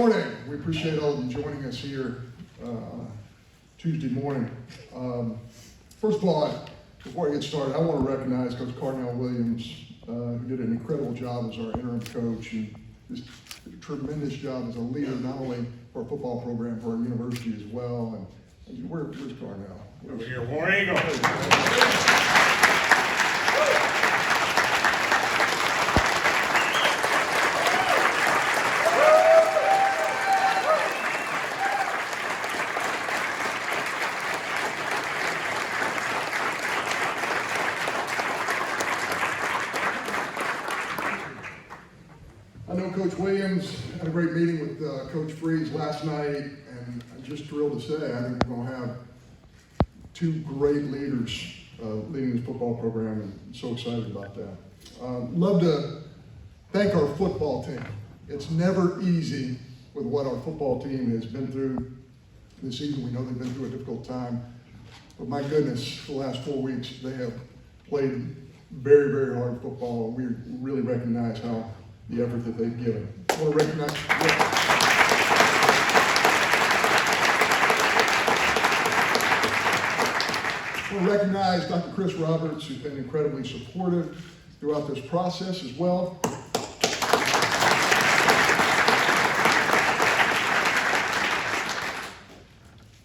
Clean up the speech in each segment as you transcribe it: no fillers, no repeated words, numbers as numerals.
Morning. We appreciate all of you joining us here Tuesday morning. First of all, before I get started, I want to recognize Coach Cadillac Williams, who did an incredible job as our interim coach and just did a tremendous job as a leader, not only for our football program, for our university as well. And where's Carnell? Over here, War Eagle. I know Coach Williams had a great meeting with Coach Freeze last night, and I'm just thrilled to say I think we're going to have two great leaders leading this football program, and I'm so excited about that. Love to thank our football team. It's never easy with what our football team has been through this season. We know they've been through a difficult time, but my goodness, for the last 4 weeks, they have played very, very hard football. We really recognize the effort that they've given. I want to recognize Dr. Chris Roberts, who's been incredibly supportive throughout this process as well.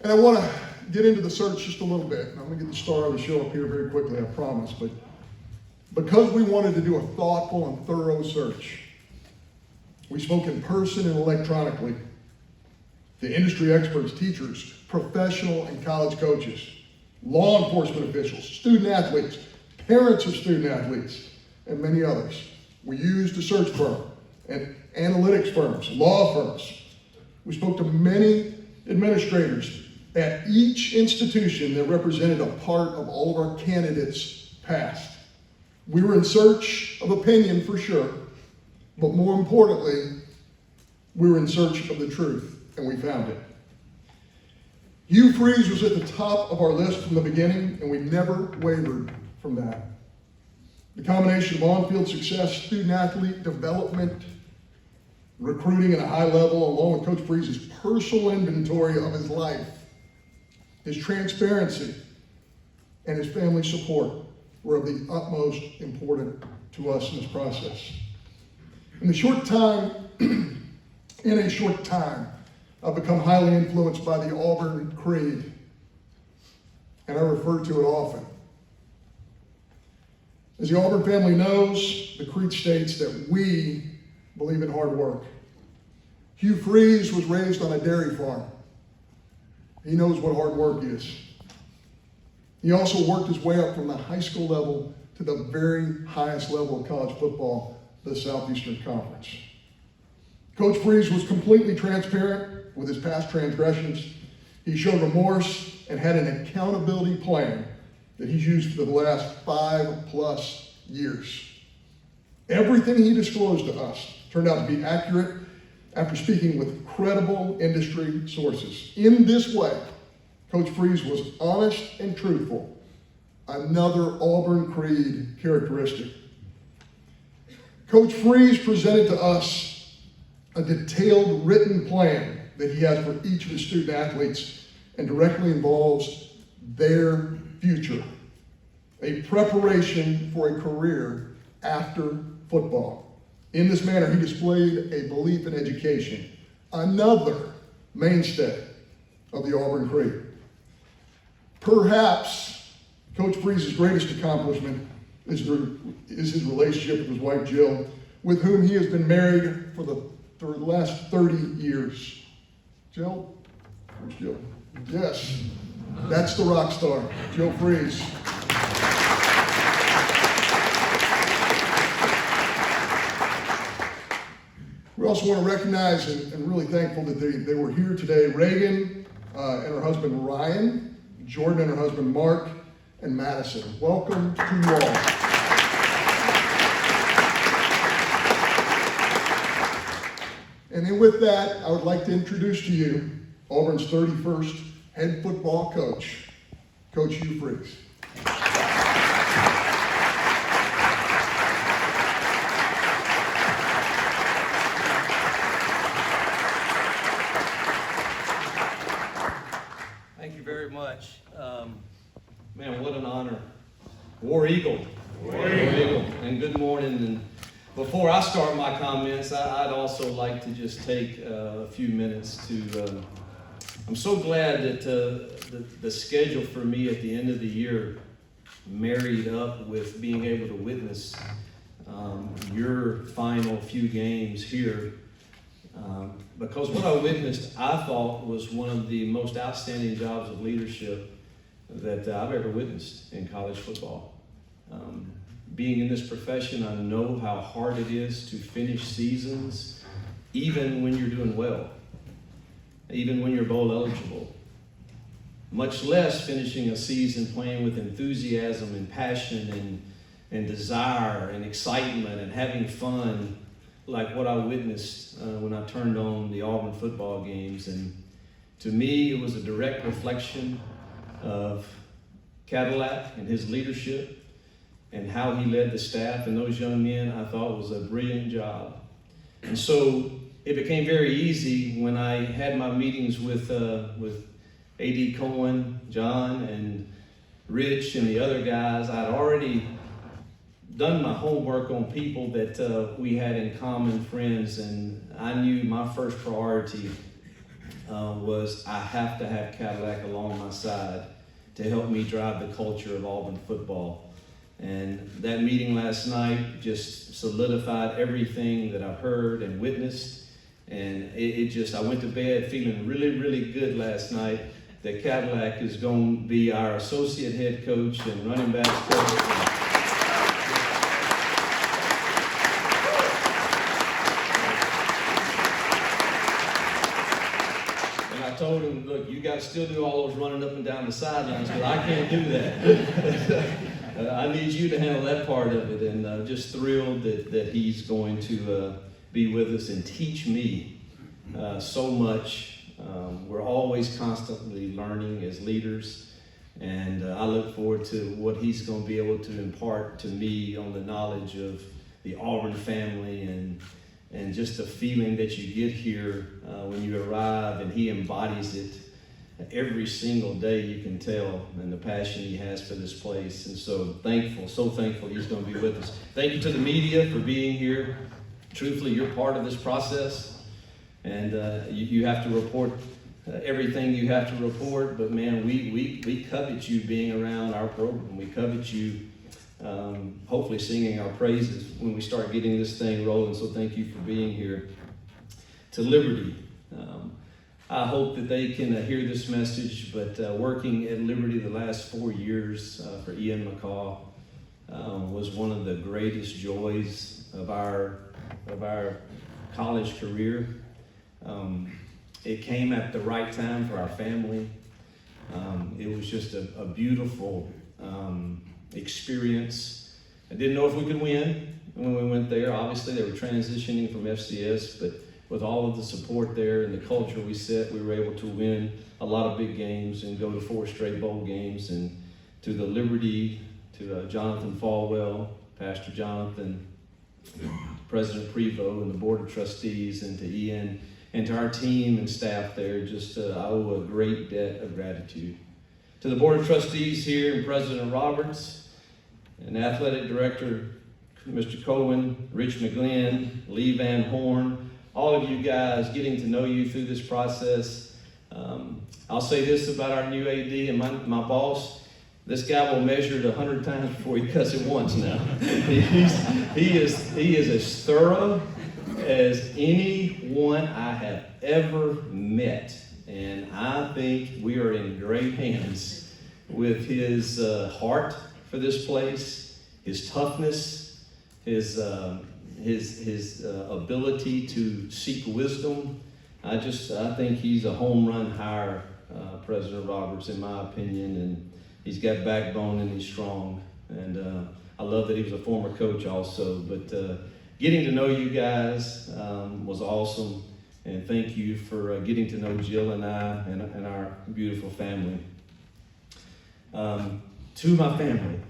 And I want to get into the search just a little bit. And I'm going to get the star of the show up here very quickly, I promise. But because we wanted to do a thoughtful and thorough search, we spoke in person and electronically to industry experts, teachers, professional and college coaches, law enforcement officials, student athletes, parents of student athletes, and many others. We used a search firm and analytics firms, law firms. We spoke to many administrators at each institution that represented a part of all of our candidates' past. We were in search of opinion for sure, but more importantly, we were in search of the truth, and we found it. Hugh Freeze was at the top of our list from the beginning, and we never wavered from that. The combination of on-field success, student-athlete development, recruiting at a high level, along with Coach Freeze's personal inventory of his life, his transparency, and his family support were of the utmost importance to us in this process. In a short time, I've become highly influenced by the Auburn creed, and I refer to it often. As the Auburn family knows, the creed states that we believe in hard work. Hugh Freeze was raised on a dairy farm. He knows what hard work is. He also worked his way up from the high school level to the very highest level of college football, the Southeastern Conference. Coach Freeze was completely transparent with his past transgressions. He showed remorse and had an accountability plan that he's used for the last 5+ years. Everything he disclosed to us turned out to be accurate after speaking with credible industry sources. In this way, Coach Freeze was honest and truthful. Another Auburn creed characteristic. Coach Freeze presented to us a detailed written plan that he has for each of his student athletes and directly involves their future, a preparation for a career after football. In this manner, he displayed a belief in education, another mainstay of the Auburn creed. Perhaps Coach Freeze's greatest accomplishment is his relationship with his wife, Jill, with whom he has been married for the last 30 years. Jill? Where's Jill? Yes, that's the rock star, Jill Freeze. We also want to recognize and really thankful that they were here today. Reagan and her husband Ryan, Jordan and her husband Mark, and Madison. Welcome to you all. And then with that, I would like to introduce to you Auburn's 31st head football coach, Coach Hugh Freeze. much. Man, what an honor. War Eagle. War Eagle. And good morning. And before I start my comments, I'd also like to just take a few minutes to, I'm so glad that the schedule for me at the end of the year married up with being able to witness your final few games here. Because what I witnessed, I thought, was one of the most outstanding jobs of leadership that I've ever witnessed in college football. Being in this profession, I know how hard it is to finish seasons, even when you're doing well, even when you're bowl eligible. Much less finishing a season playing with enthusiasm and passion and desire and excitement and having fun, like what I witnessed when I turned on the Auburn football games. And to me, it was a direct reflection of Cadillac and his leadership and how he led the staff and those young men. I thought was a brilliant job. And so it became very easy when I had my meetings with AD Cohen, John, and Rich, and the other guys. I'd already done my homework on people that we had in common, friends, and I knew my first priority was I have to have Cadillac along my side to help me drive the culture of Auburn football. And that meeting last night just solidified everything that I've heard and witnessed. And I went to bed feeling really, really good last night that Cadillac is going to be our associate head coach and running backs coach. And I told him, look, you got to still do all those running up and down the sidelines, because I can't do that. I need you to handle that part of it, and just thrilled that he's going to be with us and teach me so much. We're always constantly learning as leaders, and I look forward to what he's going to be able to impart to me on the knowledge of the Auburn family and just the feeling that you get here when you arrive, and he embodies it. Every single day you can tell, and the passion he has for this place. And so thankful he's going to be with us. Thank you to the media for being here. Truthfully, you're part of this process, and you have to report everything you have to report. But man, we covet you being around our program. We covet you hopefully singing our praises when we start getting this thing rolling. So thank you for being here. To Liberty. I hope that they can hear this message, but working at Liberty the last 4 years for Ian McCaw was one of the greatest joys of our college career. It came at the right time for our family. It was just a beautiful experience. I didn't know if we could win when we went there. Obviously, they were transitioning from FCS, but with all of the support there and the culture we set, we were able to win a lot of big games and go to 4 straight bowl games. And to the Liberty, to Jonathan Falwell, Pastor Jonathan, President Prevo, and the Board of Trustees, and to Ian, and to our team and staff there, just I owe a great debt of gratitude. To the Board of Trustees here and President Roberts, and Athletic Director Mr. Cohen, Rich McGlynn, Lee Van Horn, all of you guys, getting to know you through this process. I'll say this about our new AD and my boss. This guy will measure it 100 times before he cuts it once now. He is as thorough as anyone I have ever met. And I think we are in great hands with his heart for this place, his toughness, his ability to seek wisdom. I think he's a home run hire, President Roberts, in my opinion, and he's got backbone and he's strong. And I love that he was a former coach also. But getting to know you guys was awesome, and thank you for getting to know Jill and I and our beautiful family. To my family,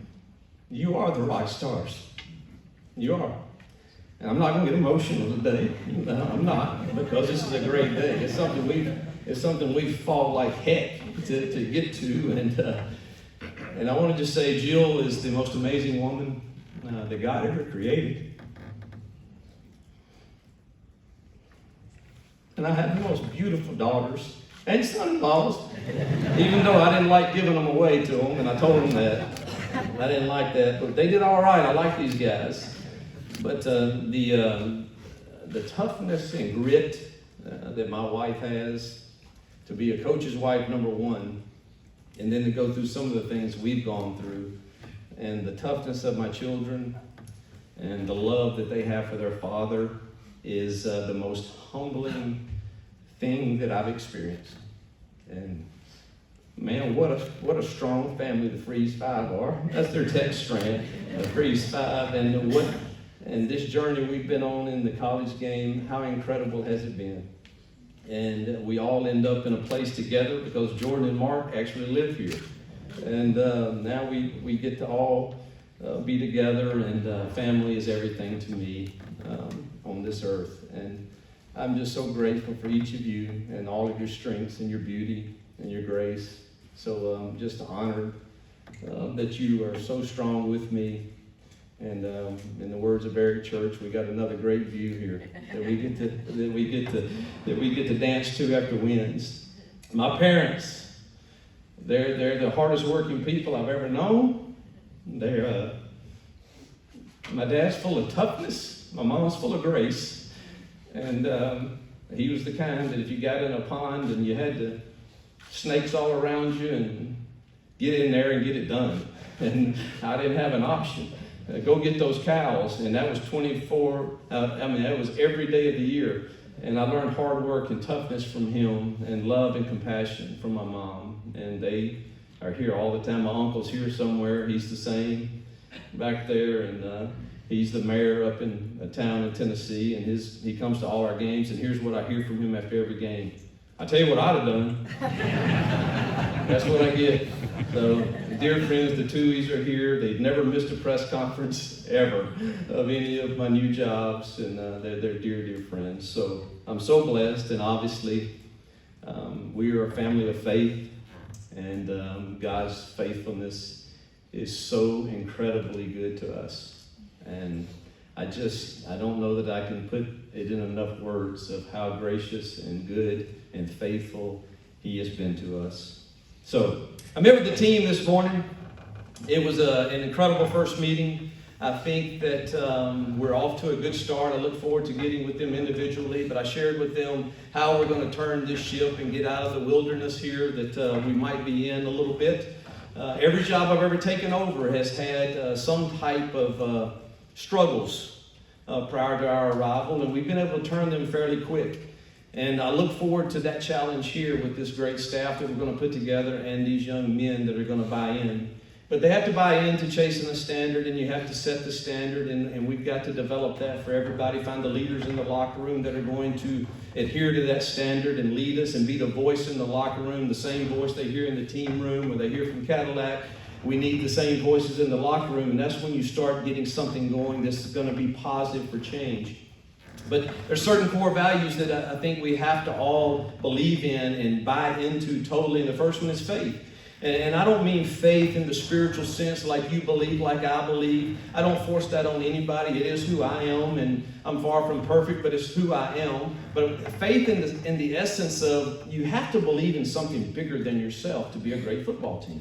you are the rock stars. You are. And I'm not going to get emotional today. No, I'm not, because this is a great day. It's something we've fought like heck to get to. And I want to just say Jill is the most amazing woman that God ever created. And I have the most beautiful daughters and son-in-laws, even though I didn't like giving them away to them, and I told them that. I didn't like that, but they did all right. I like these guys. But the toughness and grit that my wife has, to be a coach's wife, number one, and then to go through some of the things we've gone through, and the toughness of my children, and the love that they have for their father is the most humbling thing that I've experienced. And man, what a strong family the Freeze Five are. That's their text strand, the Freeze Five. And this journey we've been on in the college game, how incredible has it been? And we all end up in a place together because Jordan and Mark actually live here. And now we get to all be together, and family is everything to me on this earth. And I'm just so grateful for each of you and all of your strengths and your beauty and your grace. So I'm just honored that you are so strong with me. And in the words of Barry Church, we got another great view here that we get to dance to after wins. My parents, they're the hardest working people I've ever known. My dad's full of toughness. My mom's full of grace. And he was the kind that if you got in a pond and you had the snakes all around you, and get in there and get it done. And I didn't have an option. Go get those cows. And that was that was every day of the year. And I learned hard work and toughness from him, and love and compassion from my mom. And they are here all the time. My uncle's here somewhere. He's the same back there. And he's the mayor up in a town in Tennessee. And he comes to all our games. And here's what I hear from him after every game. I tell you what I'd have done. That's what I get. So, dear friends, the Tuohys are here. They've never missed a press conference ever of any of my new jobs, and they're dear, dear friends. So I'm so blessed, and obviously we are a family of faith, and God's faithfulness is so incredibly good to us. And I don't know that I can put it in enough words of how gracious and good and faithful He has been to us. So I met with the team this morning. It was an incredible first meeting. I think that we're off to a good start. I look forward to getting with them individually, but I shared with them how we're going to turn this ship and get out of the wilderness here that we might be in a little bit. Every job I've ever taken over has had some type of struggles prior to our arrival, and we've been able to turn them fairly quick. And I look forward to that challenge here with this great staff that we're going to put together and these young men that are going to buy in. But they have to buy into chasing a standard, and you have to set the standard, and we've got to develop that for everybody. Find the leaders in the locker room that are going to adhere to that standard and lead us and be the voice in the locker room, the same voice they hear in the team room or they hear from Cadillac. We need the same voices in the locker room, and that's when you start getting something going that's going to be positive for change. But there's certain core values that I think we have to all believe in and buy into totally. And the first one is faith. And I don't mean faith in the spiritual sense like you believe, like I believe. I don't force that on anybody. It is who I am, and I'm far from perfect, but it's who I am. But faith in the essence of you have to believe in something bigger than yourself to be a great football team,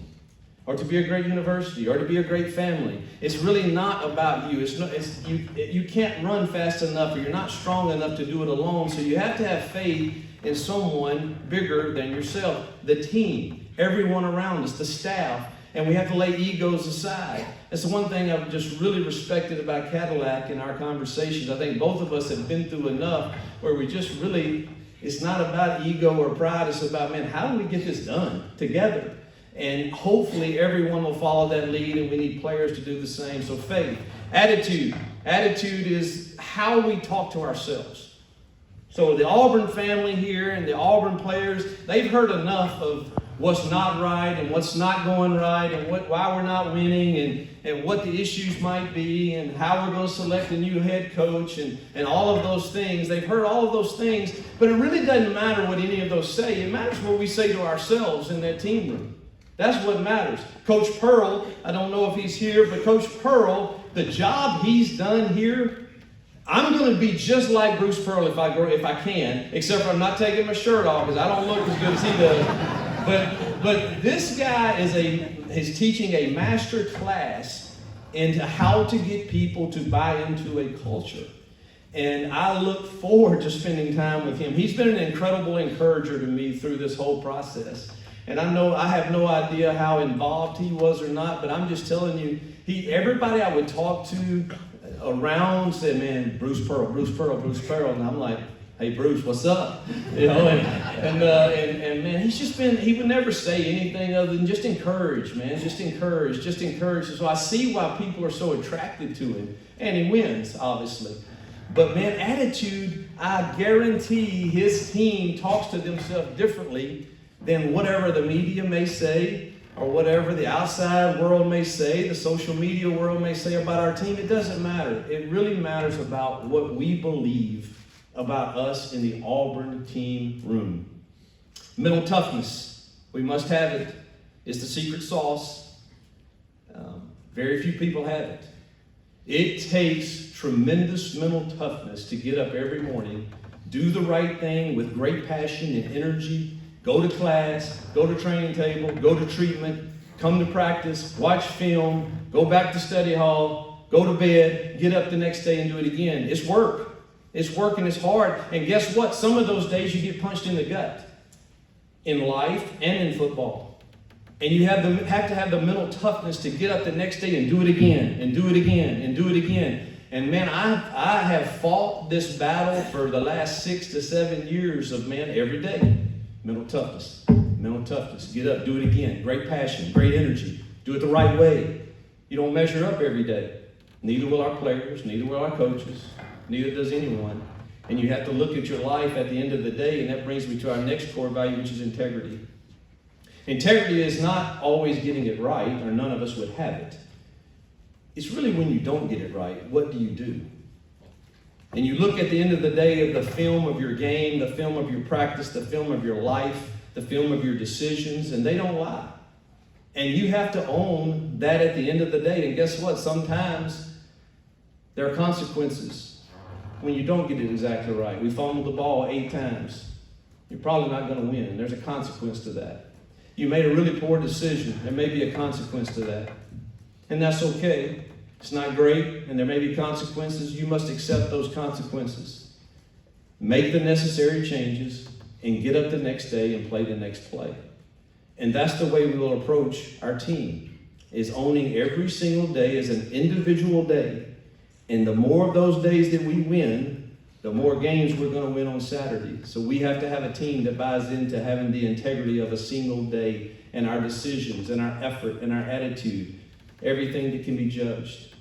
or to be a great university, or to be a great family. It's really not about you. You can't run fast enough, or you're not strong enough to do it alone. So you have to have faith in someone bigger than yourself. The team, everyone around us, the staff, and we have to lay egos aside. That's the one thing I've just really respected about Cadillac in our conversations. I think both of us have been through enough where we just really, it's not about ego or pride. It's about, man, how do we get this done together? And hopefully everyone will follow that lead, and we need players to do the same. So faith. Attitude. Attitude is how we talk to ourselves. So the Auburn family here and the Auburn players, they've heard enough of what's not right and what's not going right and why we're not winning and what the issues might be and how we're going to select a new head coach and all of those things. They've heard all of those things, but it really doesn't matter what any of those say. It matters what we say to ourselves in that team room. That's what matters. Coach Pearl, I don't know if he's here, but Coach Pearl, the job he's done here, I'm going to be just like Bruce Pearl if I can, except for I'm not taking my shirt off because I don't look as good as he does. But this guy is teaching a master class into how to get people to buy into a culture. And I look forward to spending time with him. He's been an incredible encourager to me through this whole process. And I have no idea how involved he was or not, but I'm just telling you, everybody I would talk to around said, man, Bruce Pearl. And I'm like, hey, Bruce, what's up? You know, and man, he would never say anything other than just encourage, man, just encourage. So I see why people are so attracted to him. And he wins, obviously. But man, attitude, I guarantee his team talks to themselves differently than whatever the media may say or whatever the outside world may say, the social media world may say about our team. It doesn't matter. It really matters about what we believe about us in the Auburn team room. Mental toughness. We must have it. It's the secret sauce. Very few people have it. It takes tremendous mental toughness to get up every morning, do the right thing with great passion and energy, go to class, go to training table, go to treatment, come to practice, watch film, go back to study hall, go to bed, get up the next day and do it again. It's work. It's work and it's hard. And guess what? Some of those days you get punched in the gut in life and in football. And you have to have the mental toughness to get up the next day and do it again and do it again and do it again. And man, I have fought this battle for the last 6 to 7 years of, man, every day. Mental toughness. Get up, do it again. Great passion, great energy. Do it the right way. You don't measure up every day. Neither will our players, neither will our coaches, neither does anyone. And you have to look at your life at the end of the day, and that brings me to our next core value, which is integrity. Integrity is not always getting it right, or none of us would have it. It's really when you don't get it right, what do you do? And you look at the end of the day of the film of your game, the film of your practice, the film of your life, the film of your decisions, and they don't lie. And you have to own that at the end of the day. And guess what? Sometimes there are consequences when you don't get it exactly right. We fumbled the ball 8 times. You're probably not going to win. There's a consequence to that. You made a really poor decision. There may be a consequence to that. And that's okay. It's not great, and there may be consequences. You must accept those consequences. Make the necessary changes, and get up the next day and play the next play. And that's the way we will approach our team, is owning every single day as an individual day. And the more of those days that we win, the more games we're going to win on Saturday. So we have to have a team that buys into having the integrity of a single day and our decisions and our effort and our attitude, everything that can be judged.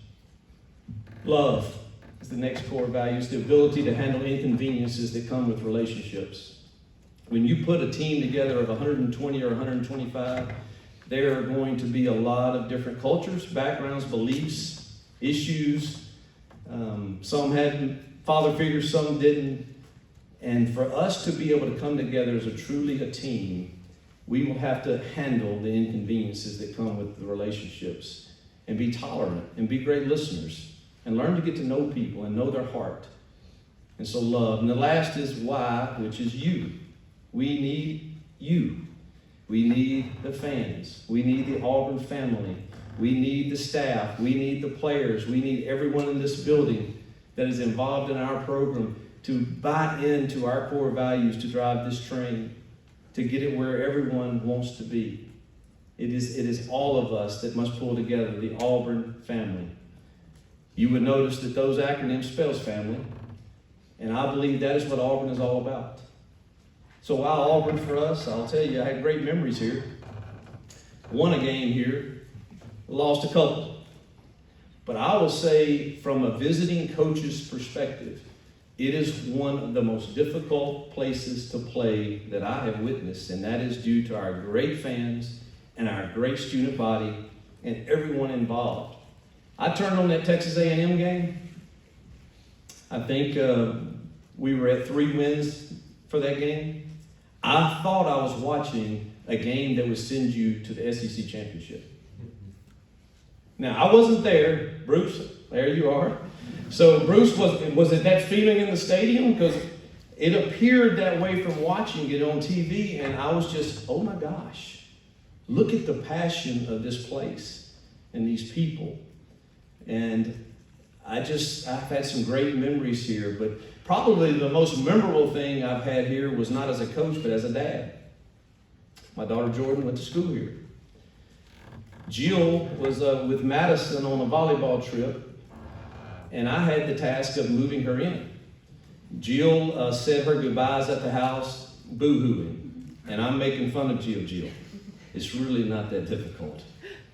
Love is the next core value. It's the ability to handle inconveniences that come with relationships. When you put a team together of 120 or 125, there are going to be a lot of different cultures, backgrounds, beliefs, issues. Some had father figures, some didn't. And for us to be able to come together as truly a team, we will have to handle the inconveniences that come with the relationships and be tolerant and be great listeners and learn to get to know people and know their heart. And so love. And the last is why, which is you. We need you. We need the fans. We need the Auburn family. We need the staff. We need the players. We need everyone in this building that is involved in our program to buy into our core values to drive this train, to get it where everyone wants to be. It is all of us that must pull together, the Auburn family. You would notice that those acronyms spells family, and I believe that is what Auburn is all about. So while Auburn for us, I'll tell you, I had great memories here. Won a game here, lost a couple. But I will say, from a visiting coach's perspective, It is one of the most difficult places to play that I have witnessed, and that is due to our great fans and our great student body and everyone involved. I turned on that Texas A&M game. I think we were at 3 wins for that game. I thought I was watching a game that would send you to the SEC championship. Now, I wasn't there. Bruce, there you are. So Bruce, was it that feeling in the stadium? Because it appeared that way from watching it on TV, and I was just, oh my gosh, look at the passion of this place and these people. And I've had some great memories here, but probably the most memorable thing I've had here was not as a coach, but as a dad. My daughter Jordan went to school here. Jill was with Madison on a volleyball trip, and I had the task of moving her in. Jill said her goodbyes at the house, boo-hooing, and I'm making fun of Jill. It's really not that difficult.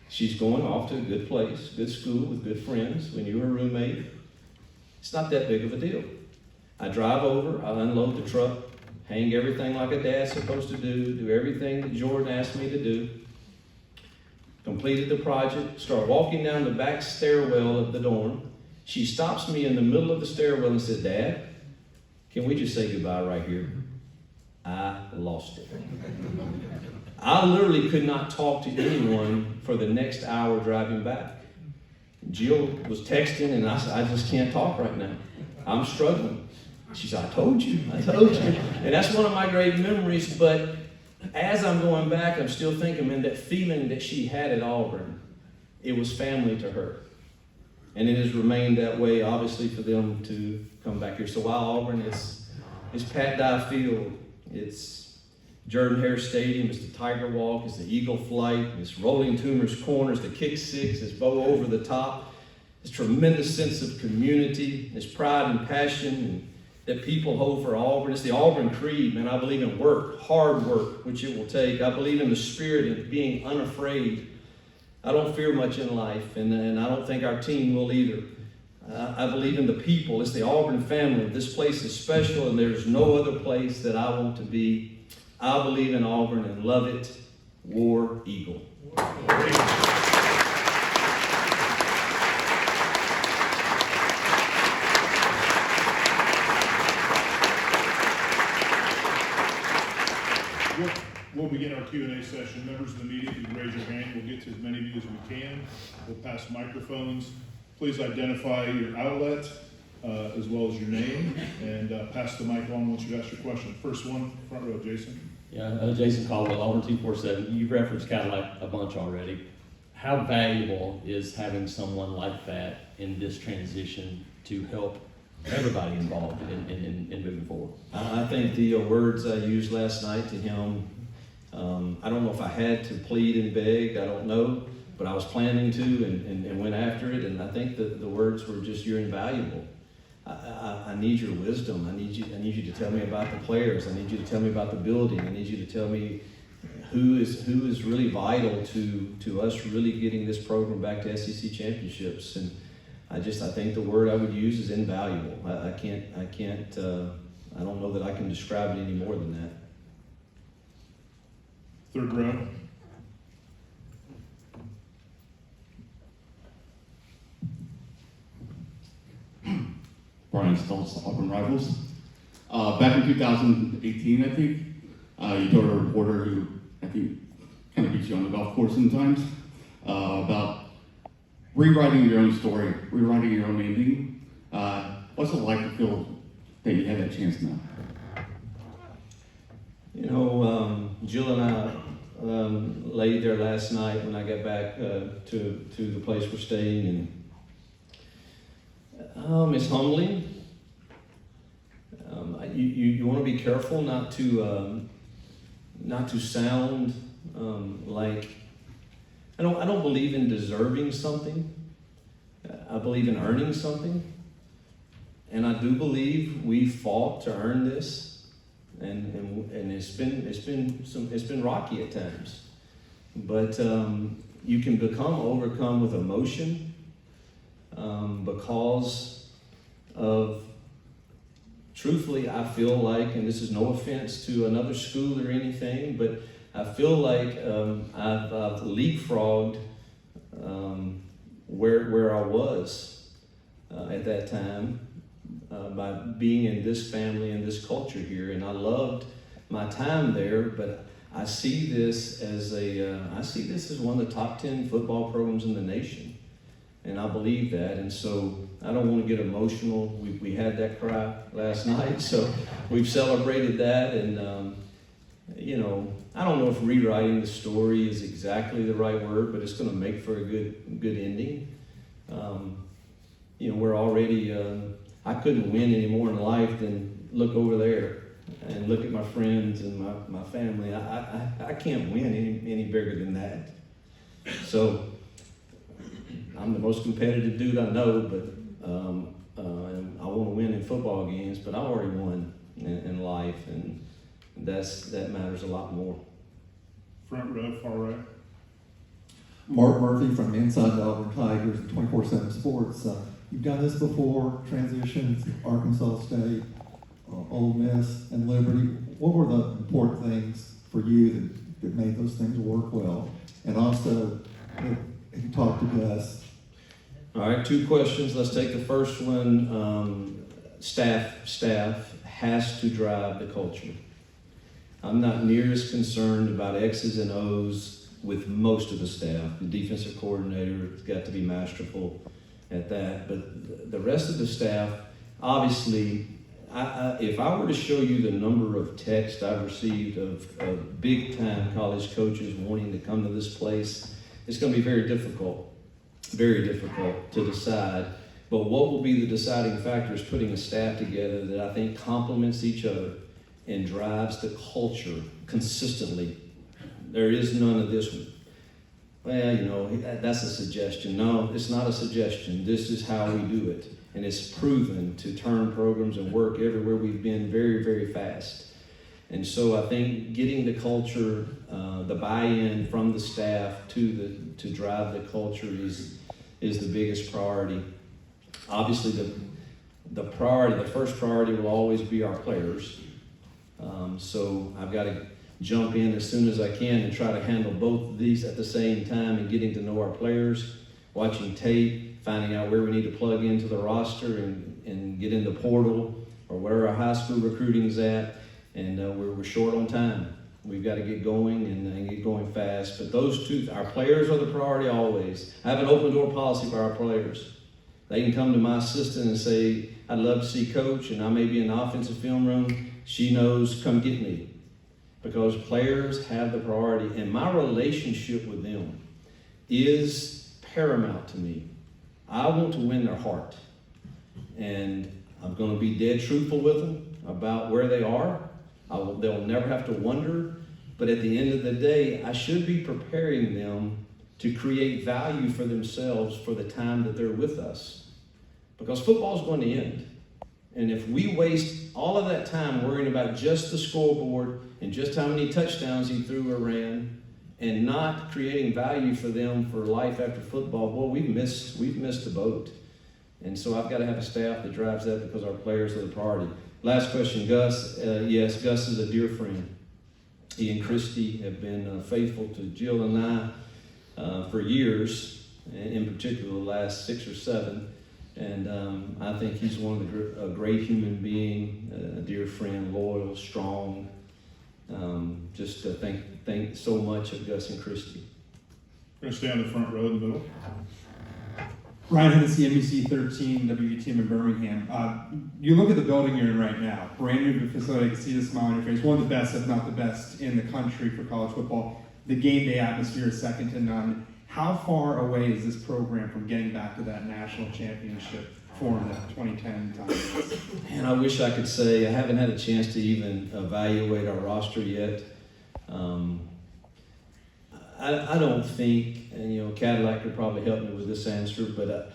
She's going off to a good place, good school with good friends. When you're her roommate, it's not that big of a deal. I drive over, I unload the truck, hang everything like a dad's supposed to do everything that Jordan asked me to do. Completed the project, start walking down the back stairwell of the dorm. She stops me in the middle of the stairwell and said, "Dad, can we just say goodbye right here?" I lost it. I literally could not talk to anyone for the next hour driving back. Jill was texting, and I said, "I just can't talk right now. I'm struggling." She said, I told you. And that's one of my great memories, but as I'm going back, I'm still thinking, man, that feeling that she had at Auburn, it was family to her. And it has remained that way, obviously, for them to come back here. So while Auburn is Pat Dye Field, it's Jordan-Hare Stadium, it's the Tiger Walk, it's the Eagle Flight, it's Rolling Toomer's Corners, the Kick Six, it's Bow Over the Top, it's tremendous sense of community, it's pride and passion that people hold for Auburn. It's the Auburn Creed, man. I believe in work, hard work, which it will take. I believe in the spirit of being unafraid. I don't fear much in life, and I don't think our team will either. I believe in the people. It's the Auburn family. This place is special, and there's no other place that I want to be. I believe in Auburn and love it. War Eagle. We'll begin our Q&A session. Members of the media, if you can raise your hand, we'll get to as many of you as we can. We'll pass microphones. Please identify your outlet as well as your name, and pass the mic on once you ask your question. First one, front row, Jason. Yeah, Jason Caldwell, Auburn 247. You've referenced Cadillac a bunch already. How valuable is having someone like that in this transition to help everybody involved in moving forward? I think the words I used last night to him, I don't know if I had to plead and beg, I don't know, but I was planning to and went after it, and I think the words were just, you're invaluable. I need your wisdom. I need you to tell me about the players. I need you to tell me about the building. I need you to tell me who is really vital to us really getting this program back to SEC championships. And I think the word I would use is invaluable. I don't know that I can describe it any more than that. Third row. Brian Stoltz, Auburn Rivals. Back in 2018, I think, you told a reporter who I think kind of beat you on the golf course sometimes about rewriting your own story, rewriting your own ending. What's it like to feel that you had that chance now? You know, Jill and I laid there last night when I got back to the place we're staying, and it's humbling. You want to be careful not to sound like I don't believe in deserving something. I believe in earning something, and I do believe we fought to earn this, and it's been rocky at times, but you can become overcome with emotion because of truthfully, I feel like, and this is no offense to another school or anything, but I feel like I've leapfrogged where I was at that time by being in this family and this culture here, and I loved my time there. But I see this as one of the top 10 football programs in the nation, and I believe that. And so I don't want to get emotional. We had that cry last night, so we've celebrated that, and I don't know if rewriting the story is exactly the right word, but it's going to make for a good ending. We're already, I couldn't win any more in life than look over there and look at my friends and my family. I can't win any bigger than that. So I'm the most competitive dude I know, but and I want to win in football games, but I already won in life, and that matters a lot more. Front row, far right. Mark Murphy from Inside the Auburn Tigers and 24/7 Sports. You've done this before, transitions, Arkansas State, Ole Miss, and Liberty. What were the important things for you that made those things work well? And also, if you talk to Gus. All right, 2 questions. Let's take the first one. Staff has to drive the culture. I'm not near as concerned about X's and O's with most of the staff. The defensive coordinator has got to be masterful at that. But the rest of the staff, obviously, if I were to show you the number of texts I've received of big-time college coaches wanting to come to this place, it's going to be very difficult to decide. But what will be the deciding factor is putting a staff together that I think complements each other and drives the culture consistently. There is none of this, that's a suggestion. No, it's not a suggestion. This is how we do it. And it's proven to turn programs and work everywhere we've been very, very fast. And so I think getting the culture, the buy-in from the staff to drive the culture is the biggest priority. Obviously, the first priority will always be our players. So I've got to jump in as soon as I can and try to handle both of these at the same time, and getting to know our players, watching tape, finding out where we need to plug into the roster and get in the portal or where our high school recruiting is at. And we're short on time. We've got to get going and get going fast. But those two, our players are the priority always. I have an open door policy for our players. They can come to my assistant and say, I'd love to see Coach, and I may be in the offensive film room. She knows, come get me. Because players have the priority, and my relationship with them is paramount to me. I want to win their heart. And I'm going to be dead truthful with them about where they are. They'll never have to wonder. But at the end of the day, I should be preparing them to create value for themselves for the time that they're with us. Because football is going to end. And if we waste all of that time worrying about just the scoreboard and just how many touchdowns he threw or ran, and not creating value for them for life after football, well, we've missed the boat. And so I've got to have a staff that drives that, because our players are the priority. Last question, Gus. Yes, Gus is a dear friend. He and Christy have been faithful to Jill and I for years, in particular the last 6 or 7. And I think he's a great human being, a dear friend, loyal, strong. Just to thank so much of Gus and Christy. We're going to stay on the front row in the middle. Ryan Hennessy, NBC 13, WETM in Birmingham. You look at the building you're in right now, brand new facility, I can see the smile on your face, one of the best, if not the best, in the country for college football. The game day atmosphere is second to none. How far away is this program from getting back to that national championship form that 2010 time? And I wish I could say, I haven't had a chance to even evaluate our roster yet. I don't think, and Cadillac could probably help me with this answer, but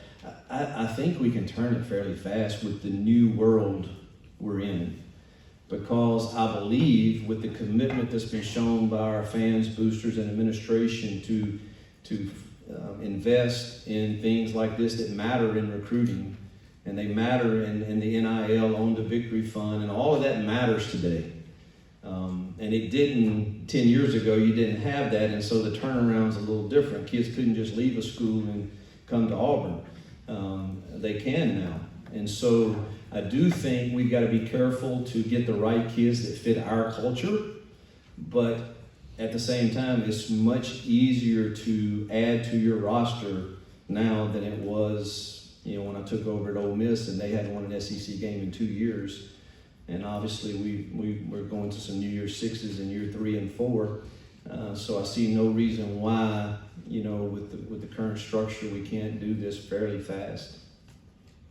I think we can turn it fairly fast with the new world we're in. Because I believe with the commitment that's been shown by our fans, boosters, and administration to invest in things like this that matter in recruiting, and they matter in the NIL, Own the Victory Fund, and all of that matters today. And it didn't 10 years ago. You didn't have that, and so the turnaround's a little different. Kids couldn't just leave a school and come to Auburn. They can now, and so I do think we've got to be careful to get the right kids that fit our culture, but at the same time, it's much easier to add to your roster now than it was, when I took over at Ole Miss and they hadn't won an SEC game in 2 years. And obviously, we're going to some New Year's Sixes in year 3 and 4. So I see no reason why, with the current structure, we can't do this fairly fast.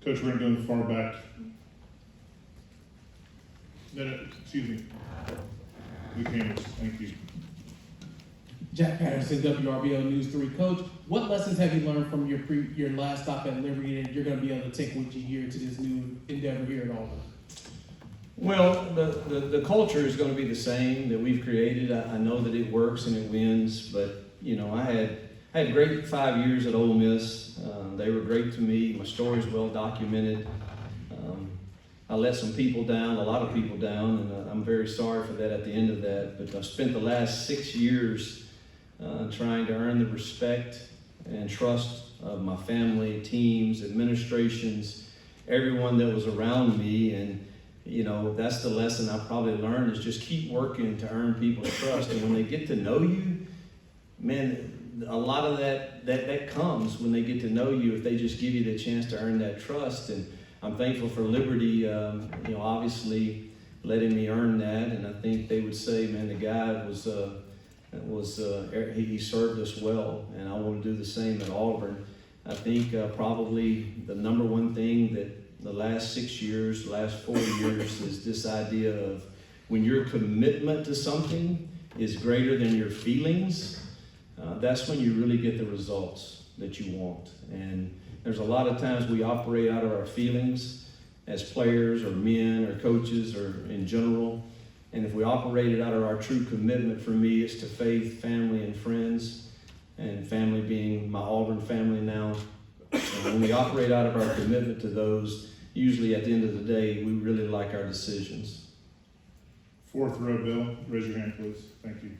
Coach, we're going to go far back. No, excuse me. Buchanan's, thank you. Jack Patterson, WRBL News 3. Coach, what lessons have you learned from your last stop at Liberty that you're going to be able to take with you here to this new endeavor here at Auburn? Well, the culture is going to be the same that we've created. I know that it works and it wins, but I had great 5 years at Ole Miss. They were great to me. My story's well documented. I let some people down, a lot of people down, and I'm very sorry for that at the end of that. But I've spent the last 6 years trying to earn the respect and trust of my family, teams, administrations, everyone that was around me. And that's the lesson I probably learned, is just keep working to earn people's trust. And when they get to know you, man, a lot of that comes when they get to know you, if they just give you the chance to earn that trust. And I'm thankful for Liberty, obviously letting me earn that. And I think they would say, man, the guy he served us well, and I want to do the same at Auburn. I think probably the number one thing that the last 6 years, last 4 years, is this idea of when your commitment to something is greater than your feelings, that's when you really get the results that you want. And there's a lot of times we operate out of our feelings as players or men or coaches or in general. And if we operated out of our true commitment, for me, it's to faith, family, and friends, and family being my Auburn family now. And when we operate out of our commitment to those, usually at the end of the day, we really like our decisions. 4th row, Bill. Raise your hand, please. Thank you.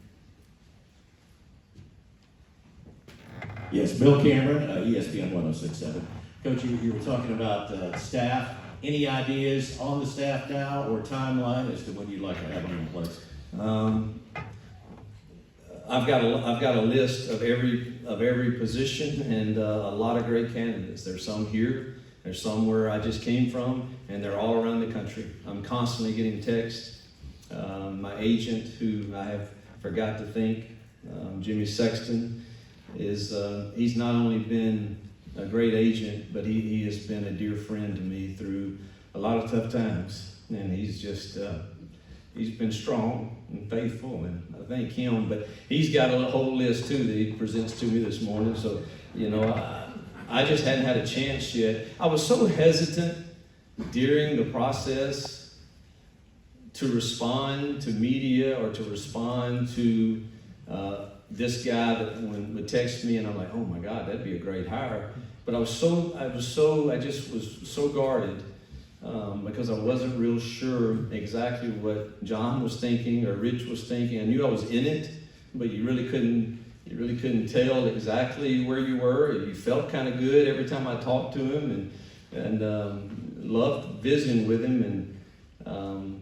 Yes, Bill Cameron, ESPN 106.7. Coach, you were talking about staff. Any ideas on the staff now or timeline as to when you'd like to have them in place? I've got a list of every position and a lot of great candidates. There's some here, there's some where I just came from, and they're all around the country. I'm constantly getting texts. My agent, who I have forgot to thank, Jimmy Sexton, he's not only been a great agent, but he has been a dear friend to me through a lot of tough times. And he's just, he's been strong and faithful, and I thank him. But he's got a whole list too that he presents to me this morning. So, I just hadn't had a chance yet. I was so hesitant during the process to respond to media or to respond to this guy that would text me, and I'm like, oh my God, that'd be a great hire. But I just was so guarded because I wasn't real sure exactly what John was thinking or Rich was thinking. I knew I was in it, but you really couldn't tell exactly where you were. You felt kind of good every time I talked to him, and loved visiting with him, and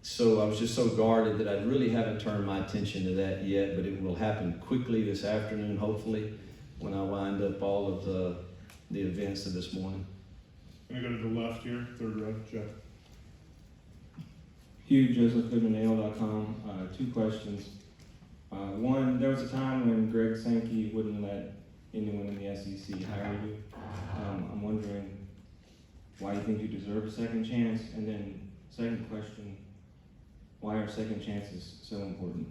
so I was just so guarded that I really haven't turned my attention to that yet, but it will happen quickly this afternoon, hopefully, when I wind up all of the events of this morning. I'm going to go to the left here, 3rd row, Jeff. Hugh, JosephGoodmanAL.com. 2 questions. One, there was a time when Greg Sankey wouldn't let anyone in the SEC hire you. I'm wondering why you think you deserve a second chance, and then second question, why are second chances so important?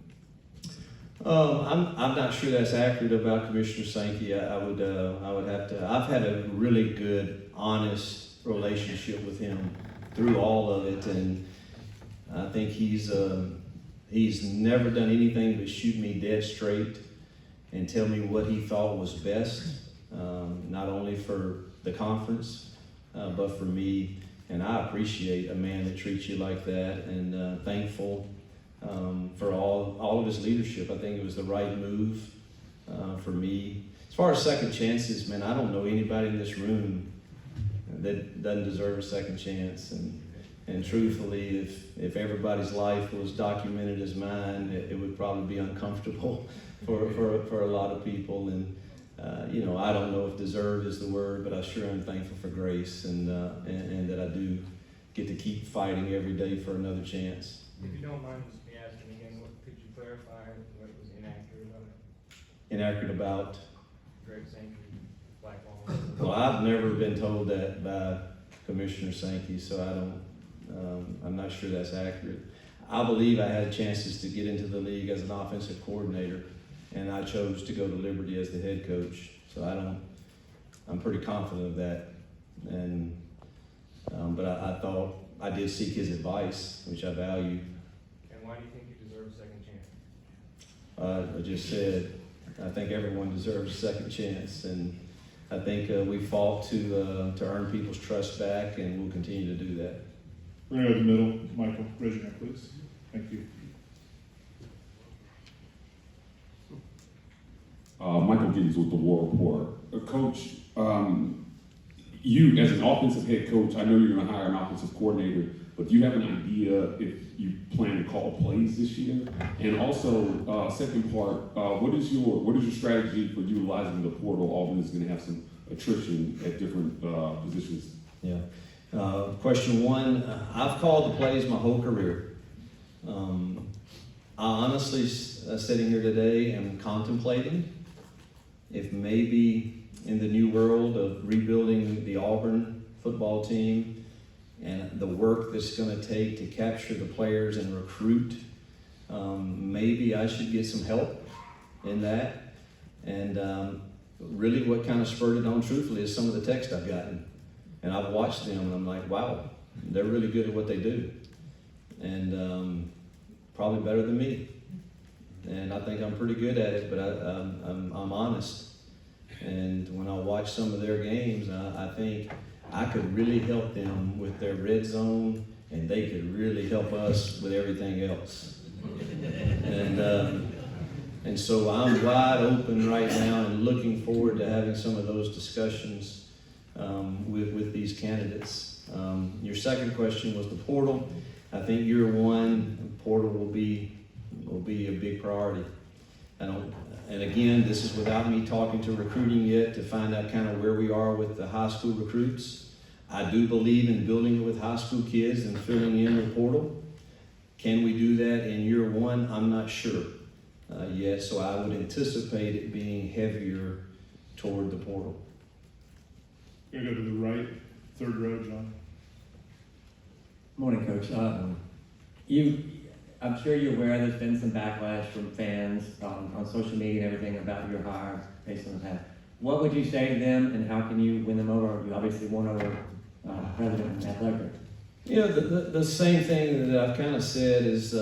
I'm not sure that's accurate about Commissioner Sankey. I would have to. I've had a really good, honest relationship with him through all of it, and I think he's never done anything but shoot me dead straight and tell me what he thought was best, not only for the conference, but for me. And I appreciate a man that treats you like that, and thankful for all of his leadership. I think it was the right move for me. As far as second chances, man, I don't know anybody in this room that doesn't deserve a second chance. And truthfully, if everybody's life was documented as mine, it would probably be uncomfortable for a lot of people. And I don't know if deserve is the word, but I sure am thankful for grace, and that I do get to keep fighting every day for another chance. If you don't mind just me asking again, could you clarify what was inaccurate about it? Inaccurate about? Greg Sankey, blackballing. Well, I've never been told that by Commissioner Sankey, so I'm not sure that's accurate. I believe I had chances to get into the league as an offensive coordinator, and I chose to go to Liberty as the head coach. So I'm pretty confident of that. And but I thought I did seek his advice, which I value. And why do you think you deserve a second chance? I just said I think everyone deserves a second chance, and I think we fought to earn people's trust back, and we'll continue to do that. We're gonna go to the middle. Michael, raise your hand, please. Thank you. Michael Giddens with the War Report. Coach, you as an offensive head coach, I know you're going to hire an offensive coordinator, but do you have an idea if you plan to call plays this year? And also, second part, what is your strategy for utilizing the portal? Auburn is going to have some attrition at different positions. Yeah. Question one, I've called the plays my whole career. I honestly, sitting here today, am contemplating if maybe in the new world of rebuilding the Auburn football team and the work that's going to take to capture the players and recruit, maybe I should get some help in that. And really what kind of spurred it on, truthfully, is some of the text I've gotten. And I've watched them, and I'm like, wow, they're really good at what they do. And probably better than me. And I think I'm pretty good at it, but I'm honest. And when I watch some of their games, I think I could really help them with their red zone, and they could really help us with everything else. And so I'm wide open right now and looking forward to having some of those discussions with these candidates. Your second question was the portal. I think year one, portal will be a big priority. And again, this is without me talking to recruiting yet to find out kind of where we are with the high school recruits. I do believe in building it with high school kids and filling in the portal. Can we do that in year one? I'm not sure yet, so I would anticipate it being heavier toward the portal. We're gonna go to the right, third row, John. Morning, Coach. I'm sure you're aware there's been some backlash from fans on social media and everything about your hire based on the past. What would you say to them, and how can you win them over? You obviously won over President Athletic. The same thing that I've kind of said is,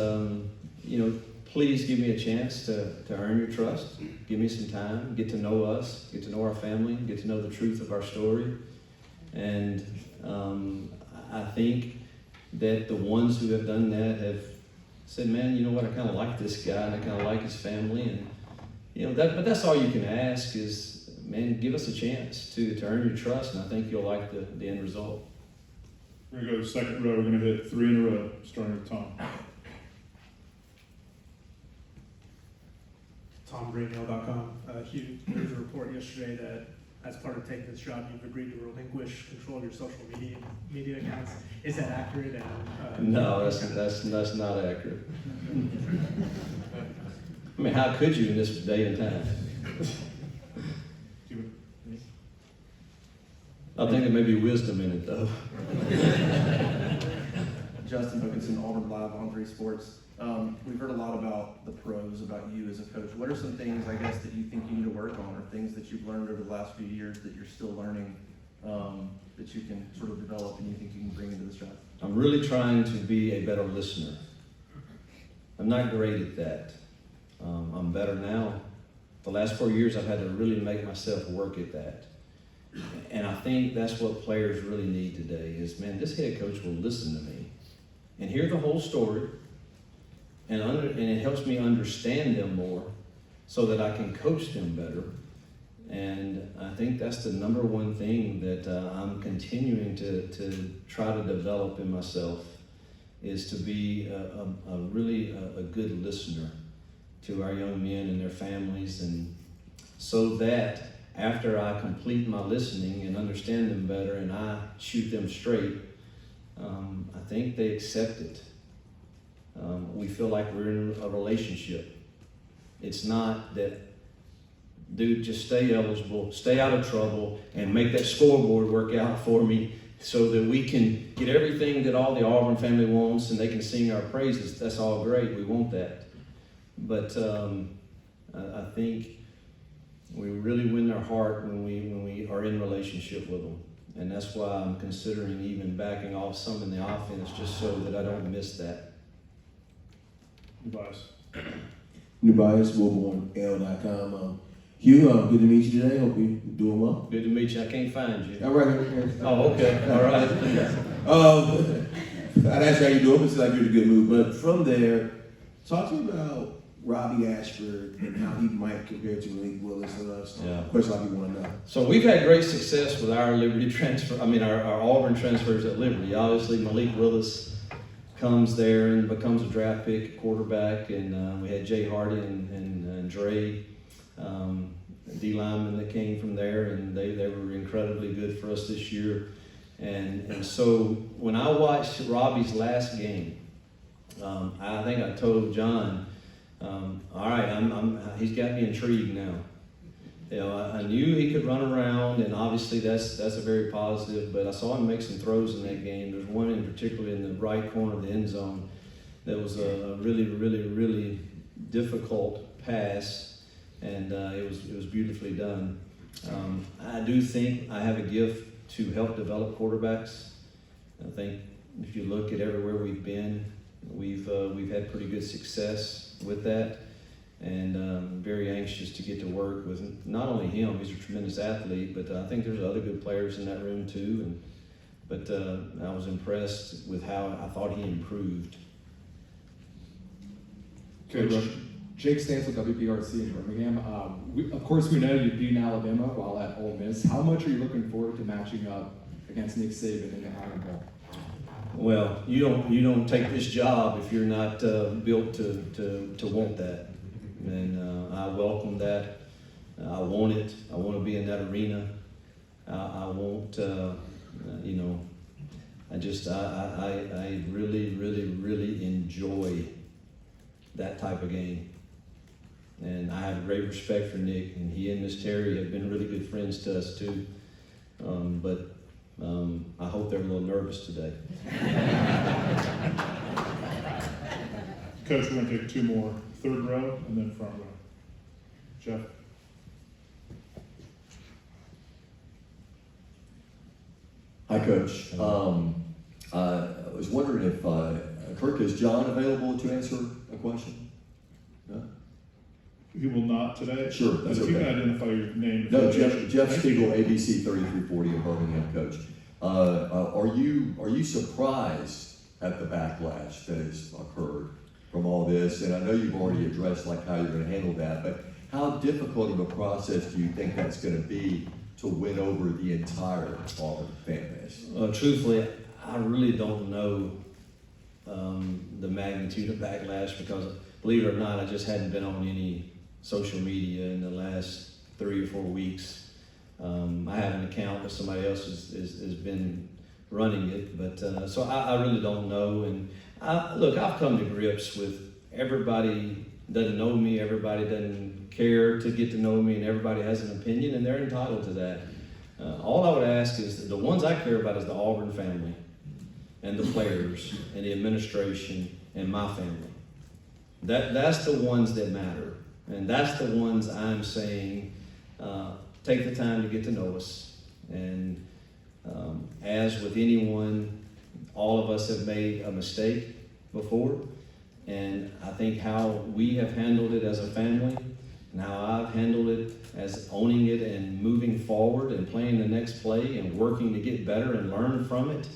please give me a chance to earn your trust. Give me some time, get to know us, get to know our family, get to know the truth of our story. And I think that the ones who have done that have said, man, you know what, I kind of like this guy and I kind of like his family. And, but that's all you can ask is, man, give us a chance to earn your trust, and I think you'll like the end result. We're gonna go to the second row. We're gonna hit three in a row, starting with Tom. TomBrainmail.com. Hugh, there was a report yesterday that as part of taking this job, you've agreed to relinquish control of your social media accounts. Is that accurate? And, no, that's not accurate. I mean, how could you in this day and time? I think there may be wisdom in it, though. Justin Hookinson, Auburn Live on 3 Sports. We've heard a lot about the pros, about you as a coach. What are some things, I guess, that you think you need to work on, or things that you've learned over the last few years that you're still learning, that you can sort of develop and you think you can bring into this job? I'm really trying to be a better listener. I'm not great at that. I'm better now. The last 4 years, I've had to really make myself work at that. And I think that's what players really need today is, man, this head coach will listen to me and hear the whole story, and it helps me understand them more so that I can coach them better. And I think that's the number one thing that I'm continuing to try to develop in myself, is to be a really good listener to our young men and their families, and so that after I complete my listening and understand them better and I shoot them straight, I think they accept it. We feel like we're in a relationship. It's not that, dude, just stay eligible, stay out of trouble, and make that scoreboard work out for me so that we can get everything that all the Auburn family wants and they can sing our praises. That's all great. We want that. But I think we really win their heart when we are in relationship with them. And that's why I'm considering even backing off some in the offense, just so that I don't miss that. Advice. New bias, WolverInL.com. Hugh, good to meet you today. Hope you're doing well. Good to meet you. I can't find you. All right. Okay. Oh, okay. All right. I'd ask you how you doing, but it's like you're in a good mood. But from there, talk to me about Robbie Ashford and how he might compare to Malik Willis and us. Yeah. Question like you want to know. So we've had great success with our Liberty transfer. Our Auburn transfers at Liberty. Obviously, Malik Willis comes there and becomes a draft pick quarterback, and we had Jay Hardy and Dre, D linemen that came from there, and they were incredibly good for us this year. And so when I watched Robbie's last game, I think I told John, all right, he's got me intrigued now. You know, I knew he could run around, and obviously that's a very positive, but I saw him make some throws in that game. There's one in particular in the right corner of the end zone that was a really, really, really difficult pass, and it was beautifully done. I do think I have a gift to help develop quarterbacks. I think if you look at everywhere we've been, we've had pretty good success with that. And I'm very anxious to get to work with not only him, he's a tremendous athlete, but I think there's other good players in that room too. But I was impressed with how I thought he improved. Coach, Jake Stantz with WPRC in Birmingham. Of course, we know you beat Alabama while at Ole Miss. How much are you looking forward to matching up against Nick Saban in the Iron Bowl? Well, you don't take this job if you're not built to want that. And I welcome that. I want it. I want to be in that arena. I want, I really, really, really enjoy that type of game. And I have great respect for Nick, and he and Miss Terry have been really good friends to us too. But I hope they're a little nervous today. Coach, we're going to take two more. Third row and then front row. Jeff. Hi, Coach. I was wondering if, Kirk, is John available to answer a question? No? He will not today. Sure, that's if okay. you can identify your name. No, Jeff Stegall, ABC 3340 in Birmingham, Coach. Are you surprised at the backlash that has occurred from all this? And I know you've already addressed like how you're going to handle that, but how difficult of a process do you think that's going to be to win over the entire Auburn fan base? Truthfully, I really don't know the magnitude of backlash because, believe it or not, I just hadn't been on any social media in the last 3 or 4 weeks. I have an account, but somebody else has been running it. But so I really don't know. And look, I've come to grips with everybody doesn't know me, everybody doesn't care to get to know me, and everybody has an opinion, and they're entitled to that. All I would ask is the ones I care about is the Auburn family and the players and the administration and my family. That's the ones that matter. And that's the ones I'm saying, take the time to get to know us. And as with anyone, all of us have made a mistake before. And I think how we have handled it as a family and how I've handled it as owning it and moving forward and playing the next play and working to get better and learn from it,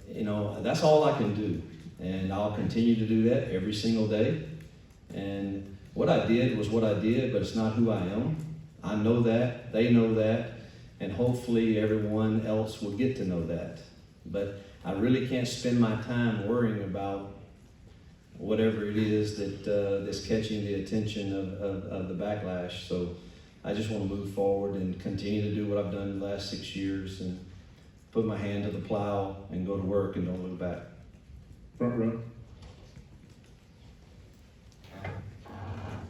you know, that's all I can do. And I'll continue to do that every single day. And what I did was what I did, but it's not who I am. I know that, they know that, and hopefully everyone else will get to know that. But I really can't spend my time worrying about whatever it is that's catching the attention of the backlash. So I just want to move forward and continue to do what I've done the last 6 years and put my hand to the plow and go to work and don't look back. Front row.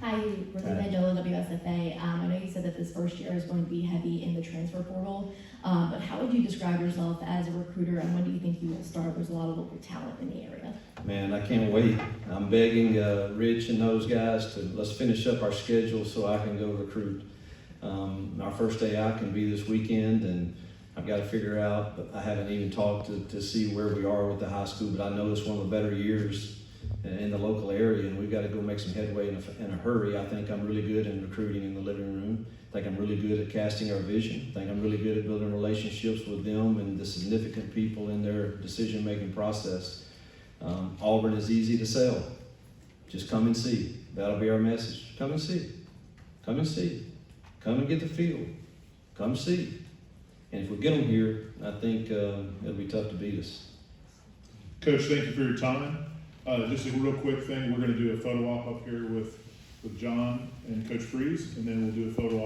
Hi, Rosita Dolo, WSFA. I know you said that this first year is going to be heavy in the transfer portal, but how would you describe yourself as a recruiter, and when do you think you will start? There's a lot of local talent in the area. Man, I can't wait. I'm begging Rich and those guys to let's finish up our schedule so I can go recruit. Our first day out can be this weekend, and I've got to figure out, but I haven't even talked to see where we are with the high school, but I know it's one of the better years in the local area, and we've got to go make some headway in a hurry. I think I'm really good in recruiting in the living room. I think I'm really good at casting our vision. I think I'm really good at building relationships with them and the significant people in their decision-making process. Auburn is easy to sell. Just come and see. That'll be our message. Come and see. Come and see. Come and get the feel. Come see. And if we get them here, I think it'll be tough to beat us. Coach, thank you for your time. Just a real quick thing, we're going to do a photo op up here with John and Coach Freeze, and then we'll do a photo op